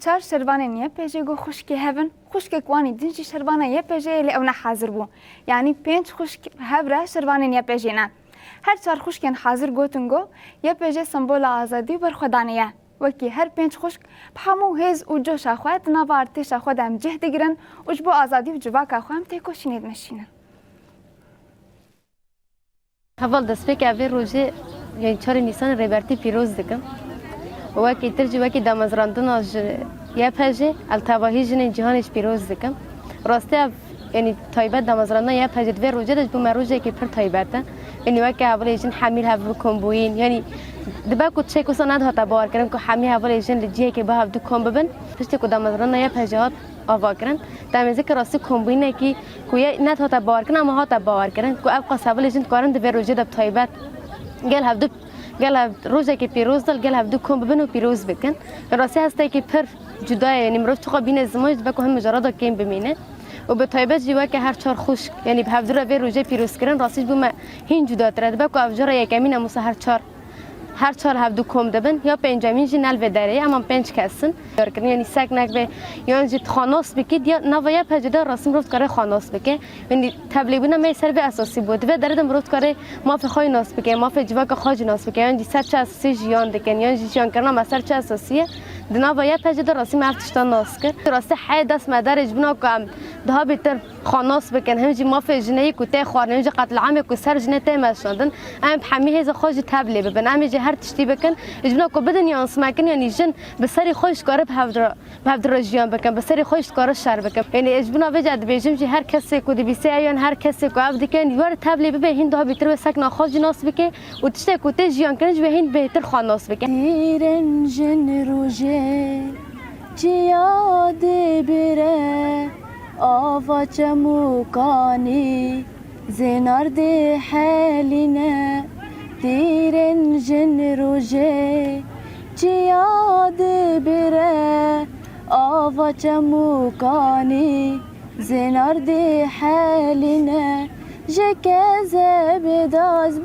چار شربانه یه پیجه گو خشکی هفن خشک کوانی دنجی شربانه یه پیجه لی اونا حاضر بو یعنی 5 خشک هفره شربانه یه پیجه نه هر چار خشکن حاضر گوتن گو یه پیجه سمبول آزادی بر خدانیه وکی هر 5 خشک بهمو هیز و جوش خود نوارتش خود هم جهد گرن و جبو آزادی و جواک خودم تیکوشینید نشینن اول دست به که اول روزه یعنی 4 نیسان ریبرتی پیروز دکم وکی ترجی وکی دامزراندن از یه پیجه التواهی جن جهانش پیروز دکم راسته یعنی تایبت دامزراندن یه پیجه دوی روزه داشت بوم روزه که پر تایبته یعنی وکی اولی جن حمیل هفرو کمبوین یعنی دبا کت چه کسان ندهات باور کردن که حمی اولی جن لجیه که به هفدو کم ببن پشت که دامزراندن یه پیجهات آوا کردن دمیزه که راسته کمبوینه کی کوی ندهات باور کردن اما هات باور کردن که ابقا اولی جن کارن دوی روزه دب تایبت گل هفدو گل روزه که پیروز دل گل هفدو کم ببن و پیروز بکن راسته هسته که پر جدای یعنی مروف تو بین زماج دبا که هم مجرد کم بمینه و به تایبت جیوا که هر 4 خشک یعنی به هفدو رو روزه پیروز کردن راستش بوم هین جدا تر دبا که افجار یکمین موسی هر 4 هفدو کم دبن یا پنجمین جنال و داره اما 5 کسن دارن یعنی سگ نک به یعنی جت خاناس بکید یا نویا پجده رسم رفت کار خاناس بکه یعنی تبلیغونه می سر به اساسی بود و دردم رفت کار ما فخای ناس بکه ما فجوا که خاج ناس بکه یعنی سر چه اساسی جیان دکن یعنی جیان کردن مسر چه اساسیه دنویا پجده رسم افتشتان ناس کرد راسته حی دست مدارج بنا کم ده بیتر خاناس بکن همجی ما فجنه کوته خوارن همجی قتل عام کو سر جنه تماشاندن ام حمی هز خاج تبلیغ ببن همجی هر تشتی بکن اجبنا کو بدن یانس مکن یعنی جن به سری خوش کار به هفدر جیان بکن به سری خوش کار شر بکن یعنی اجبنا وجد بیجم جی هر کسی کو دی بیسی ایان هر کسی کو عبد کن یوار تبلیغ به هند ده بیتر سکن خاج ناس بکه و تشتی کوته جیان کنج به هند بهتر خاناس بکن دیرن جن روجه جیاد بره آوا چموکانی زنار ده حالینه دیرن جن روجه جیاد بره آوا چموکانی زنار ده حالینه جکزه بداز